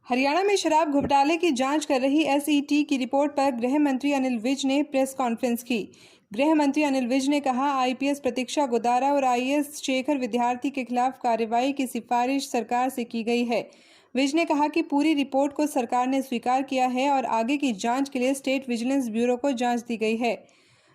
हरियाणा में शराब घोटाले की जांच कर रही एसईटी की रिपोर्ट पर गृह मंत्री अनिल विज ने प्रेस कॉन्फ्रेंस की। गृह मंत्री अनिल विज ने कहा, आईपीएस प्रतीक्षा गोदारा और आईएएस शेखर विद्यार्थी के खिलाफ कार्रवाई की सिफारिश सरकार से की गई है। विज ने कहा कि पूरी रिपोर्ट को सरकार ने स्वीकार किया है और आगे की जांच के लिए स्टेट विजिलेंस ब्यूरो को जांच दी गई है।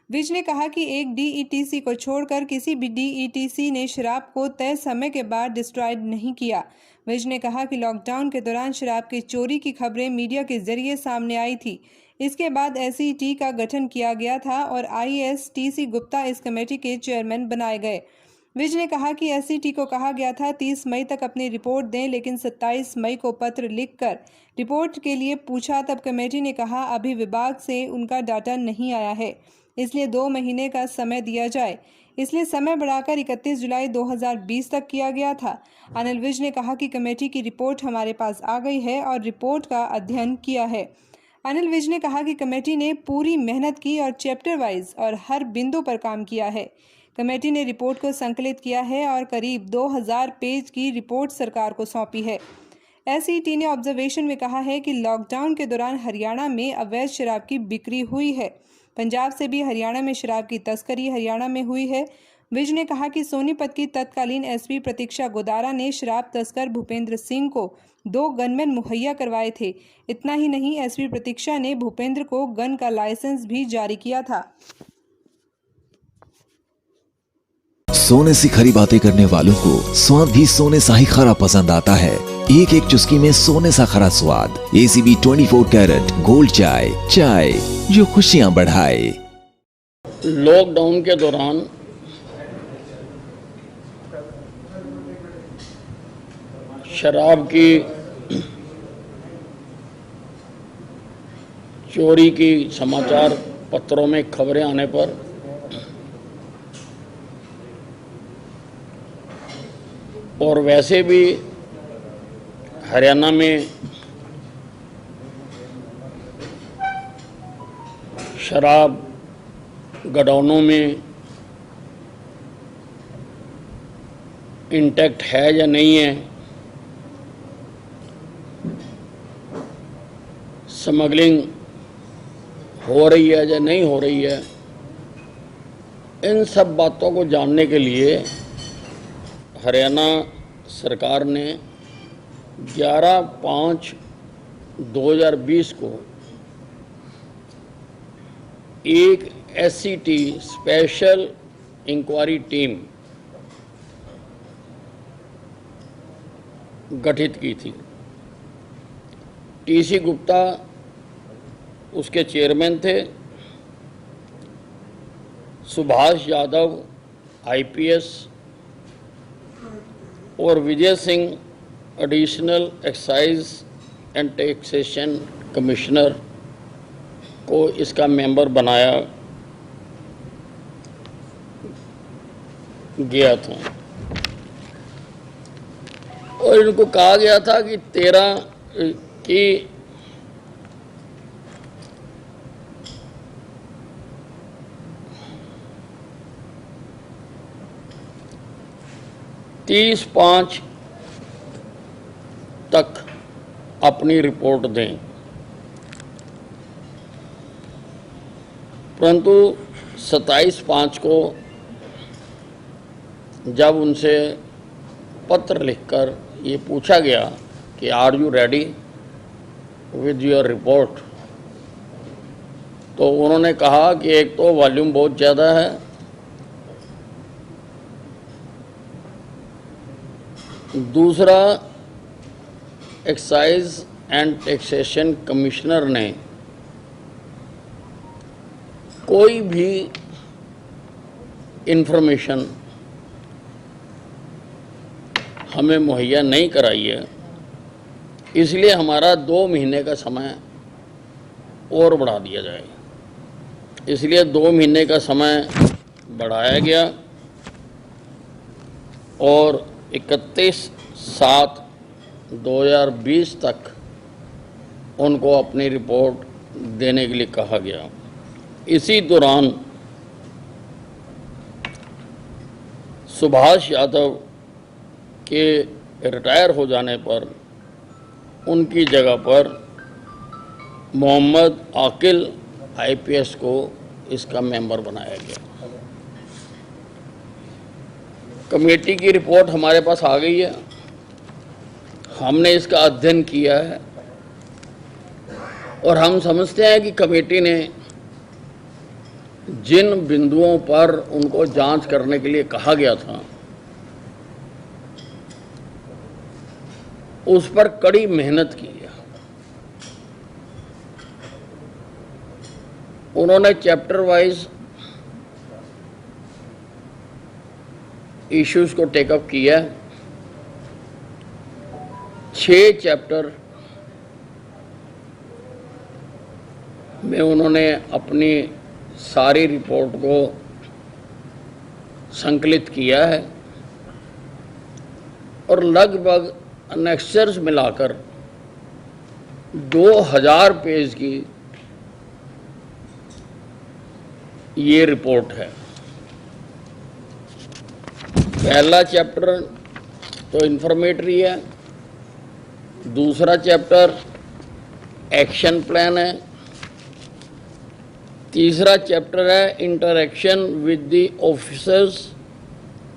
विज ने कहा कि एक डीईटीसी को छोड़कर किसी भी डीईटीसी ने शराब को तय समय के बाद डिस्ट्रॉयड नहीं किया। विज ने कहा कि लॉकडाउन के दौरान शराब की चोरी की खबरें मीडिया के जरिए सामने आई थी। इसके बाद एसईटी का गठन किया गया था और आईएएस टीसी गुप्ता इस कमेटी के चेयरमैन बनाए गए। विज ने कहा कि एसईटी को कहा गया था 30 मई तक अपनी रिपोर्ट दें, लेकिन 27 मई को पत्र लिखकर रिपोर्ट के लिए पूछा तब कमेटी ने कहा अभी विभाग से उनका डाटा नहीं आया है, इसलिए 2 महीने का समय दिया जाए। इसलिए समय बढ़ाकर 31 जुलाई 2020 तक किया गया था। अनिल विज ने कहा कि कमेटी की रिपोर्ट हमारे पास आ गई है और रिपोर्ट का अध्ययन किया है। अनिल विज ने कहा कि कमेटी ने पूरी मेहनत की और चैप्टर वाइज और हर बिंदु पर काम किया है। कमेटी ने रिपोर्ट को संकलित किया है और करीब 2000 पेज की रिपोर्ट सरकार को सौंपी है। एसईटी ने ऑब्जर्वेशन में कहा है कि लॉकडाउन के दौरान हरियाणा में अवैध शराब की बिक्री हुई है। पंजाब से भी हरियाणा में शराब की तस्करी हरियाणा में हुई है। विज ने कहा कि सोनीपत की तत्कालीन एसपी प्रतीक्षा गोदारा ने शराब तस्कर भूपेंद्र सिंह को 2 गनमैन मुहैया करवाए थे। इतना ही नहीं, एसपी प्रतीक्षा ने भूपेंद्र को गन का लाइसेंस भी जारी किया था। सोने से खरी बातें करने वालों को स्वाद भी सोने सा ही खरा पसंद आता है। एक एक चुस्की में सोने सा खरा स्वाद। एसीबी 24 कैरेट गोल्ड चाय, चाय जो खुशियां बढ़ाए। लॉकडाउन के दौरान शराब की चोरी की समाचार पत्रों में खबरें आने पर और वैसे भी हरियाणा में शराब गोडाउनों में इंटैक्ट है या नहीं है, स्मगलिंग हो रही है या नहीं हो रही है, इन सब बातों को जानने के लिए हरियाणा सरकार ने 11/5/2020 को एक एसईटी स्पेशल इंक्वायरी टीम गठित की थी। टीसी गुप्ता उसके चेयरमैन थे। सुभाष यादव आईपीएस और Vijay Singh additional excise and taxation commissioner को इसका मेंबर बनाया गया था और इनको कहा गया था कि 13 की 30/5 तक अपनी रिपोर्ट दें, परंतु 27/5 को जब उनसे पत्र लिखकर ये पूछा गया कि are you ready with your report, तो उन्होंने कहा कि एक तो वॉल्यूम बहुत ज़्यादा है, दूसरा एक्साइज एंड टैक्सेशन कमिश्नर ने कोई भी इंफॉर्मेशन हमें मुहैया नहीं कराई है, इसलिए हमारा 2 महीने का समय और बढ़ा दिया जाए। इसलिए 2 महीने का समय बढ़ाया गया और 31/7/2020 तक उनको अपनी रिपोर्ट देने के लिए कहा गया। इसी दौरान सुभाष यादव के रिटायर हो जाने पर उनकी जगह पर मोहम्मद आकिल आईपीएस को इसका मेंबर बनाया गया। कमेटी की रिपोर्ट हमारे पास आ गई है, हमने इसका अध्ययन किया है और हम समझते हैं कि कमेटी ने जिन बिंदुओं पर उनको जांच करने के लिए कहा गया था उस पर कड़ी मेहनत की है। उन्होंने चैप्टर वाइज इश्यूज को टेकअप किया। 6 चैप्टर में उन्होंने अपनी सारी रिपोर्ट को संकलित किया है और लगभग अनेक्सर्स मिलाकर 2000 पेज की ये रिपोर्ट है। पहला चैप्टर तो इंफॉर्मेटरी है, दूसरा चैप्टर एक्शन प्लान है, तीसरा चैप्टर है interaction with the officers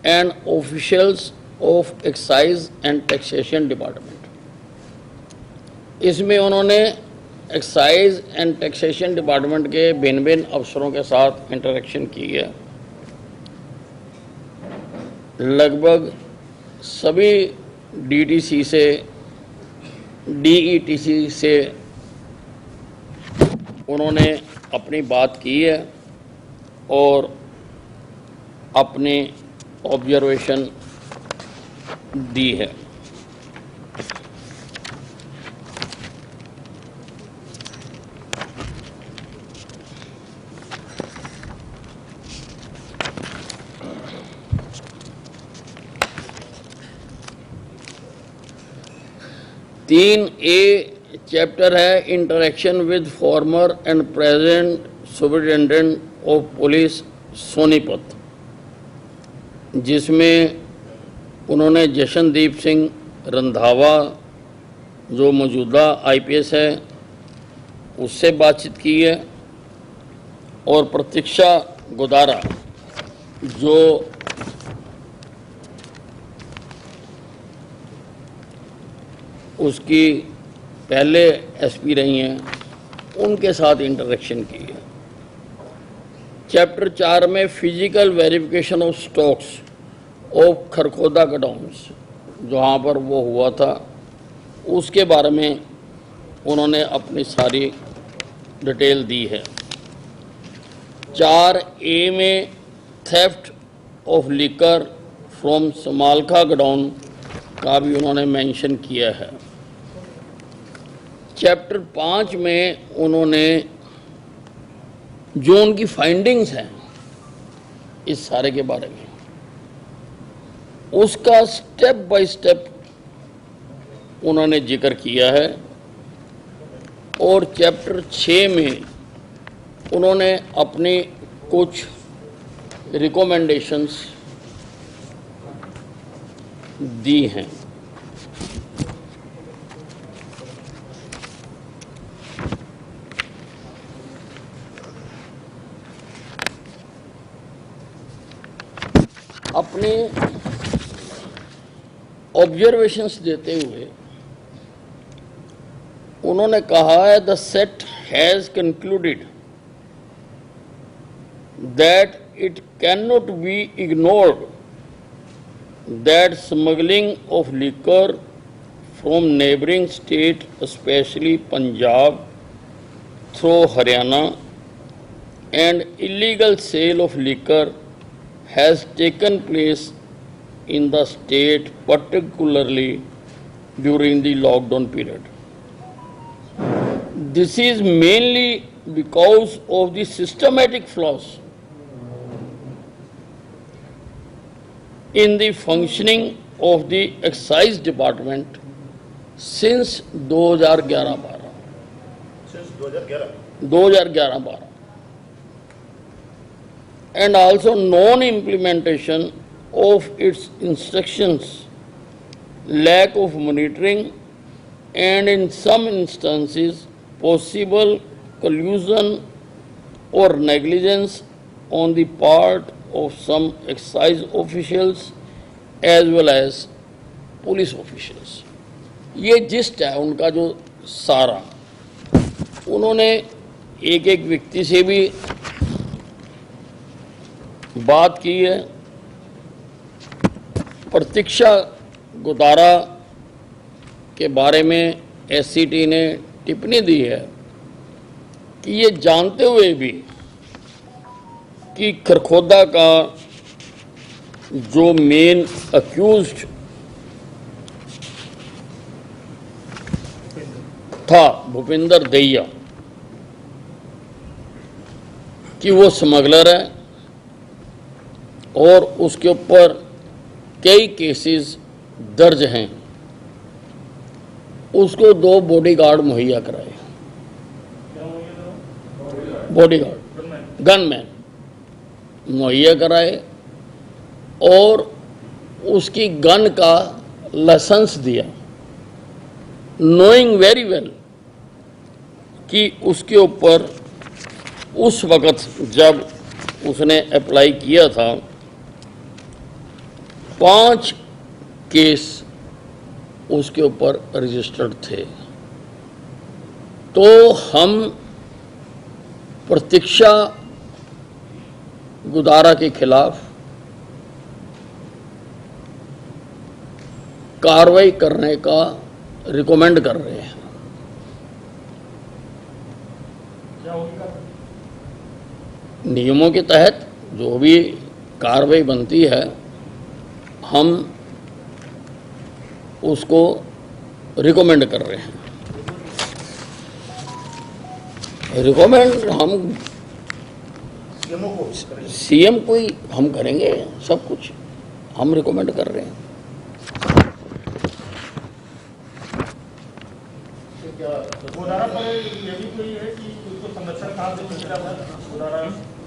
and officials of excise and taxation department. इसमें उन्होंने एक्साइज एंड टैक्सेशन डिपार्टमेंट के भिन्न भिन्न अफसरों के साथ इंटरेक्शन की है। लगभग सभी डीटीसी से डीईटीसी से उन्होंने अपनी बात की है और अपनी ऑब्जर्वेशन दी है। तीन ए चैप्टर है interaction with farmer and present superintendent of police Sonipat, जिसमें उन्होंने जशनदीप सिंह रंधावा जो मौजूदा आईपीएस है उससे बातचीत की है और प्रतीक्षा गोदारा जो उसकी पहले एसपी रही हैं उनके साथ इंटरेक्शन की है। चैप्टर 4 में physical verification of stocks of Kharkhoda godowns जहाँ पर वो हुआ था उसके बारे में उन्होंने अपनी सारी डिटेल दी है। 4A में theft of liquor from Samalkha godown का भी उन्होंने मेंशन किया है। चैप्टर 5 में उन्होंने जो उनकी फाइंडिंग्स हैं इस सारे के बारे में उसका स्टेप बाय स्टेप उन्होंने जिक्र किया है और चैप्टर 6 में उन्होंने अपनी कुछ रिकमेंडेशंस दी हैं। अपने ऑब्जर्वेशंस देते हुए उन्होंने कहा है the set has concluded that it can not be ignored that smuggling of liquor from neighboring state, especially Punjab, through Haryana, and illegal sale of liquor has taken place in the state, particularly during the lockdown period. This is mainly because of the systematic flaws in the functioning of the excise department since 2011-12 and also non-implementation of its instructions, lack of monitoring and in some instances possible collusion or negligence on the part of some excise officials as well as police officials. ये gist है उनका जो सारा, उन्होंने एक एक व्यक्ति से भी बात की है। प्रतीक्षा गोदारा के बारे में एससीटी ने टिप्पणी दी है कि ये जानते हुए भी कि खरखोदा का जो मेन अक्यूज्ड था भूपिंदर दहिया कि वो स्मगलर है और उसके ऊपर कई केसेस दर्ज हैं, उसको 2 बॉडीगार्ड मुहैया कराए। बॉडीगार्ड गनमैन मुहैया कराए और उसकी गन का लाइसेंस दिया, नोइंग वेरी वेल कि उसके ऊपर उस वक़्त जब उसने अप्लाई किया था 5 केस उसके ऊपर रजिस्टर्ड थे। तो हम प्रतीक्षा गोदारा के खिलाफ कार्रवाई करने का रिकमेंड कर रहे हैं। नियमों के तहत जो भी कार्रवाई बनती है हम उसको रिकमेंड कर रहे हैं। रिकमेंड हम सीएम को ही हम करेंगे, सब कुछ हम रिकमेंड कर रहे हैं।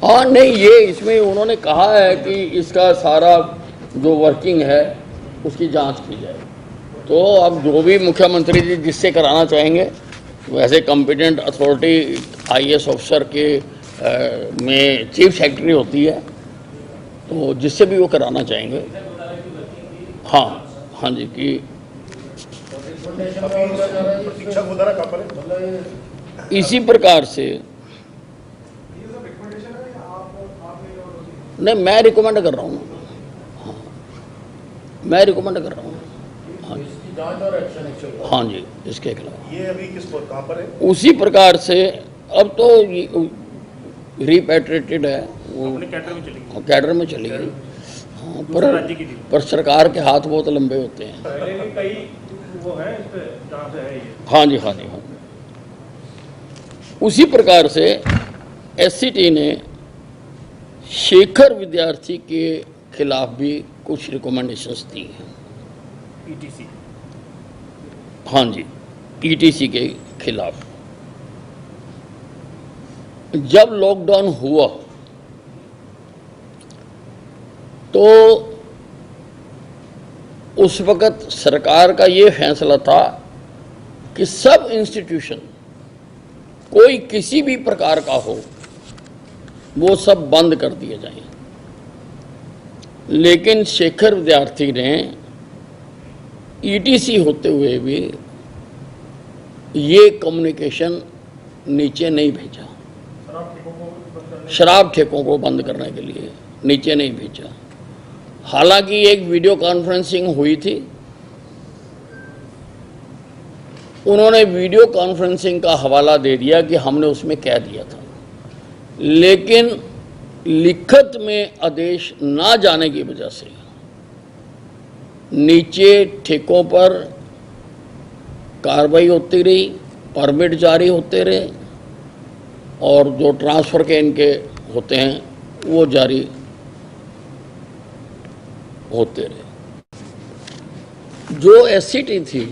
हाँ नहीं, ये इसमें उन्होंने कहा है कि इसका सारा जो वर्किंग है उसकी जांच की जाए। तो अब जो भी मुख्यमंत्री जी जिससे कराना चाहेंगे, वैसे कॉम्पिटेंट अथॉरिटी आईएएस ऑफिसर के में चीफ सेक्रेटरी होती है, तो जिससे भी वो कराना चाहेंगे। हाँ हाँ जी कि इसी प्रकार से नहीं, मैं रिकमेंड कर रहा हूँ। हाँ, मैं रिकमेंड कर रहा हूँ। हाँ जी, हाँ जी, इसके खिलाफ ये अभी किस पर कहाँ पर है? उसी प्रकार से अब तो रिपैट्रिएटेड है, वो कैडर में चली गई। हाँ, पर सरकार के हाथ बहुत लंबे होते हैं। हाँ जी, हाँ जी, हाँ। उसी प्रकार से एससीटी ने शेखर विद्यार्थी के खिलाफ भी कुछ रिकमेंडेशंस दी हैं। ईटीसी, हाँ जी, ईटीसी के खिलाफ। जब लॉकडाउन हुआ तो उस वक़्त सरकार का ये फैसला था कि सब इंस्टीट्यूशन कोई किसी भी प्रकार का हो वो सब बंद कर दिए जाएं। लेकिन शेखर विद्यार्थी ने ईटीसी होते हुए भी ये कम्युनिकेशन नीचे नहीं भेजा, शराब ठेकों को बंद करने के लिए नीचे नहीं भेजा। हालांकि एक वीडियो कॉन्फ्रेंसिंग हुई थी, उन्होंने वीडियो कॉन्फ्रेंसिंग का हवाला दे दिया कि हमने उसमें कह दिया था, लेकिन लिखत में आदेश ना जाने की वजह से नीचे ठेकों पर कार्रवाई होती रही, परमिट जारी होते रहे और जो ट्रांसफ़र के इनके होते हैं वो जारी होते रहे। जो एससीटी थी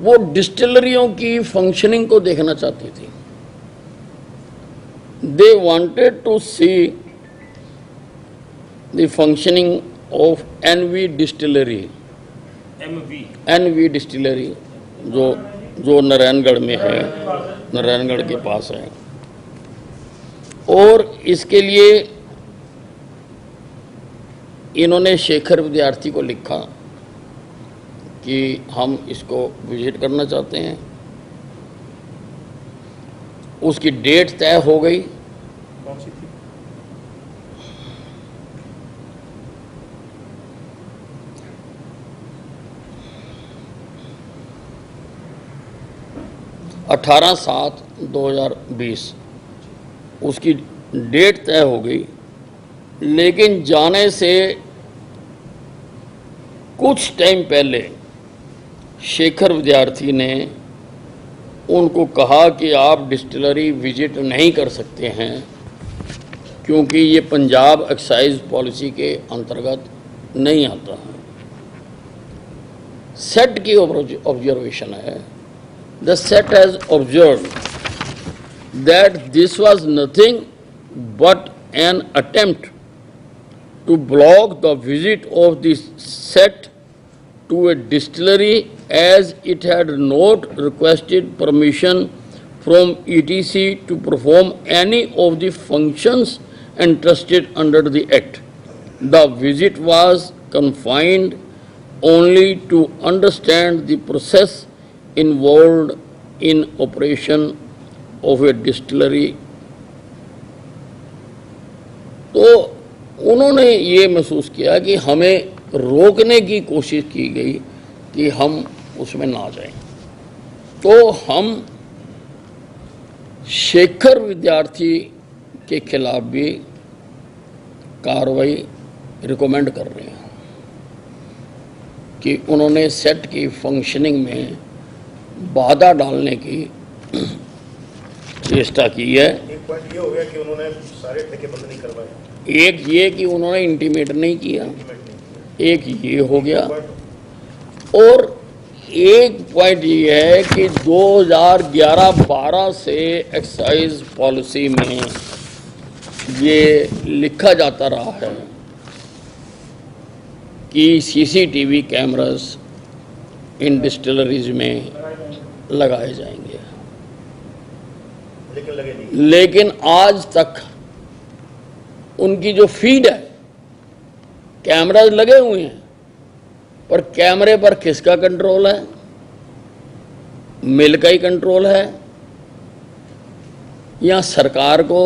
वो डिस्टिलरियों की फंक्शनिंग को देखना चाहती थी। They wanted to see the functioning of NV distillery. NV distillery जो नारायणगढ़ में है, नारायणगढ़ के पास है। और इसके लिए इन्होंने शेखर विद्यार्थी को लिखा कि हम इसको विजिट करना चाहते हैं। उसकी डेट तय हो गई। कौन सी थी? अठारह 7/2020 उसकी डेट तय हो गई, लेकिन जाने से कुछ टाइम पहले शेखर विद्यार्थी ने उनको कहा कि आप डिस्टिलरी विजिट नहीं कर सकते हैं क्योंकि ये पंजाब एक्साइज पॉलिसी के अंतर्गत नहीं आता है। सेट की ऑब्जर्वेशन है। The set has observed that this was nothing but an attempt to block the visit of the set to a distillery as it had not requested permission from ETC to perform any of the functions entrusted under the Act. The visit was confined only to understand the process involved in operation of a distillery. तो उन्होंने ये महसूस किया कि हमें रोकने की कोशिश की गई कि हम उसमें ना जाएं। तो हम शेखर विद्यार्थी के खिलाफ भी कार्रवाई रिकमेंड कर रहे हैं कि उन्होंने सेट की फंक्शनिंग में बाधा डालने की चेष्टा की है। एक पॉइंट ये हो गया कि उन्होंने सारे ठेके बंद नहीं करवाए। एक ये कि उन्होंने इंटीमेट नहीं किया, एक ये हो गया। और एक पॉइंट ये है कि 2011-12 से एक्साइज पॉलिसी में ये लिखा जाता रहा है कि सीसीटीवी कैमरास इन डिस्टिलरीज में लगाए जाएंगे, लेकिन लगे नहीं। लेकिन आज तक उनकी जो फीड है, कैमरास लगे हुए हैं, पर कैमरे पर किसका कंट्रोल है? मिल का ही कंट्रोल है, या सरकार को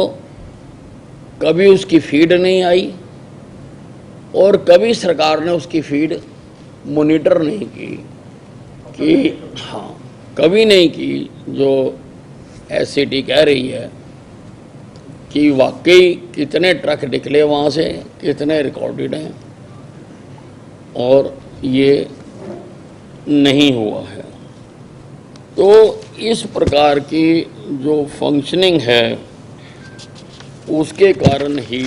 कभी उसकी फीड नहीं आई और कभी सरकार ने उसकी फीड मॉनिटर नहीं की कि हाँ, कभी नहीं की। जो एससीटी कह रही है कि वाकई कितने ट्रक निकले वहाँ से, कितने रिकॉर्डेड हैं, और ये नहीं हुआ है। तो इस प्रकार की जो फंक्शनिंग है उसके कारण ही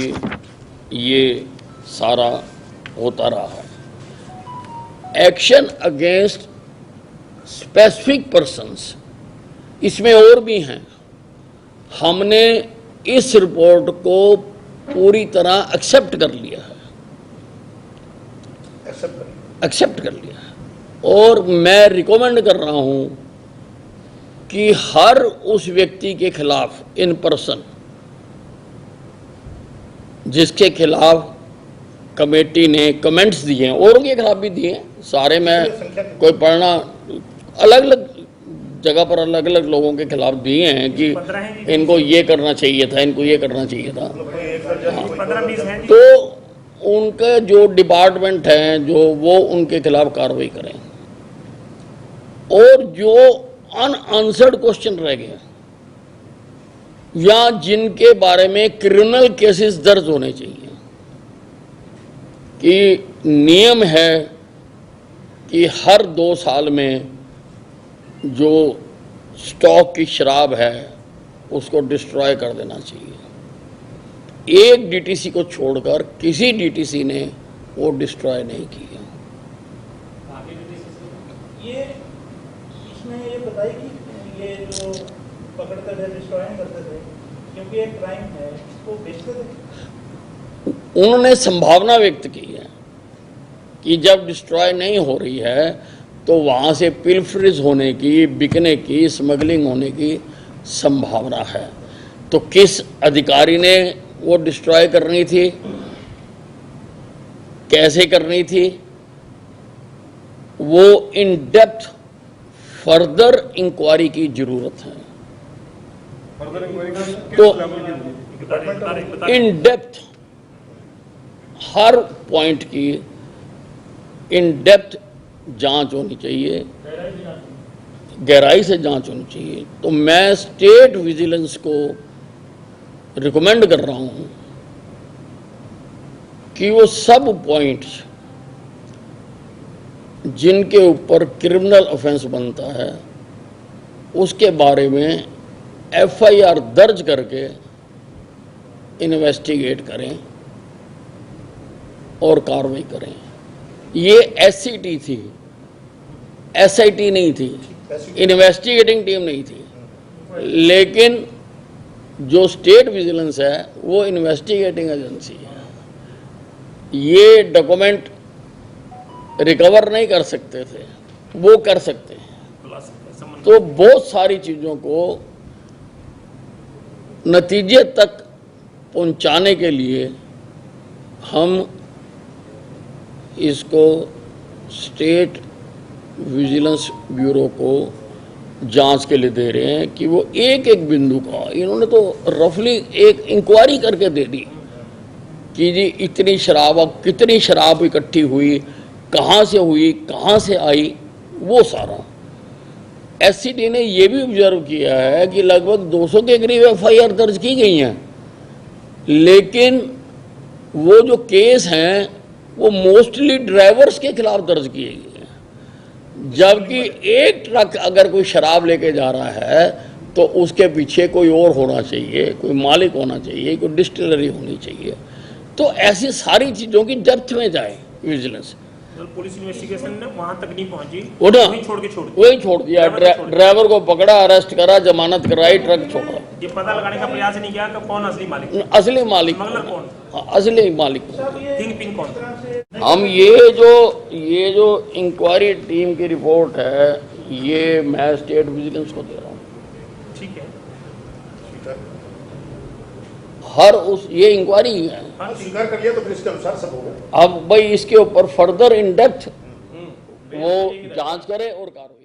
ये सारा होता रहा है। एक्शन अगेंस्ट स्पेसिफिक पर्सन्स इसमें और भी हैं। हमने इस रिपोर्ट को पूरी तरह एक्सेप्ट कर लिया है, एक्सेप्ट कर लिया है। और मैं रिकमेंड कर रहा हूं कि हर उस व्यक्ति के खिलाफ इन पर्सन जिसके खिलाफ कमेटी ने कमेंट्स दिए हैं, और उनके खिलाफ भी दिए हैं, सारे मैं कोई पढ़ना, अलग अलग जगह पर अलग अलग लोगों के खिलाफ दिए हैं कि इनको ये करना चाहिए था, इनको ये करना चाहिए था। हाँ। तो उनके जो डिपार्टमेंट हैं जो वो उनके खिलाफ कार्रवाई करें, और जो अनआंसर्ड क्वेश्चन रह गए या जिनके बारे में क्रिमिनल केसेस दर्ज होने चाहिए, कि नियम है कि हर 2 साल में जो स्टॉक की शराब है उसको डिस्ट्रॉय कर देना चाहिए। एक डीटीसी को छोड़कर किसी डीटीसी ने वो डिस्ट्रॉय नहीं किया। ये इसमें ये बताइए कि ये जो पकड़ते थे, डिस्ट्रॉय करते थे, क्योंकि एक क्राइम है, इसको बेचते थे। उन्होंने संभावना व्यक्त की है कि जब डिस्ट्रॉय नहीं हो रही है तो वहाँ से पिलफरेज होने की, बिकने की, स्मगलिंग होने की संभावना है। तो किस अधिकारी ने वो डिस्ट्रॉय करनी थी, कैसे करनी थी, वो इन डेप्थ फर्दर इंक्वायरी की जरूरत है। तो इन डेप्थ हर पॉइंट की इन डेप्थ जांच होनी चाहिए, गहराई से जांच होनी चाहिए। तो मैं स्टेट विजिलेंस को रिकमेंड कर रहा हूं कि वो सब पॉइंट्स जिनके ऊपर क्रिमिनल ऑफेंस बनता है उसके बारे में एफआईआर दर्ज करके इन्वेस्टिगेट करें और कार्रवाई करें। ये एससीटी थी, एसआईटी नहीं थी, इन्वेस्टिगेटिंग टीम नहीं थी, लेकिन जो स्टेट विजिलेंस है वो इन्वेस्टिगेटिंग एजेंसी है। ये डॉक्यूमेंट रिकवर नहीं कर सकते थे, वो कर सकते हैं। तो बहुत सारी चीज़ों को नतीजे तक पहुंचाने के लिए हम इसको स्टेट विजिलेंस ब्यूरो को जांच के लिए दे रहे हैं कि वो एक एक बिंदु का, इन्होंने तो रफली एक इंक्वायरी करके दे दी कि जी इतनी शराब, अब कितनी शराब इकट्ठी हुई, कहाँ से हुई, कहाँ से आई, वो सारा। एससीटी ने ये भी ऑब्जर्व किया है कि लगभग 200 के करीब एफआईआर दर्ज की गई हैं, लेकिन वो जो केस हैं वो मोस्टली ड्राइवर्स के खिलाफ दर्ज किए गए हैं। जबकि एक ट्रक अगर कोई शराब लेके जा रहा है तो उसके पीछे कोई और होना चाहिए, कोई मालिक होना चाहिए, कोई डिस्टिलरी होनी चाहिए। तो ऐसी सारी चीज़ों की डेप्थ में जाए विजिलेंस। पुलिस इन्वेस्टिगेशन ने वहां तक नहीं पहुंची, वही छोड़ दिया। ड्राइवर को पकड़ा, अरेस्ट करा, जमानत कराई, ट्रक छोड़ा। ये पता लगाने का प्रयास नहीं किया कि कौन असली मालिक है? असली मालिक स्मगलर कौन? हाँ, असली मालिक। किंग पिन कौन? हम ये जो इंक्वायरी टीम की रिपोर्ट है ये मैं स्टेट विजिलेंस को दे रहा हूँ। ठीक है, हर उस ये इंक्वायरी है, स्वीकार कर लिया तो फिर इसके अनुसार सब होगा। अब भाई इसके ऊपर फर्दर इन डेप्थ वो जांच करे और कार्रवाई।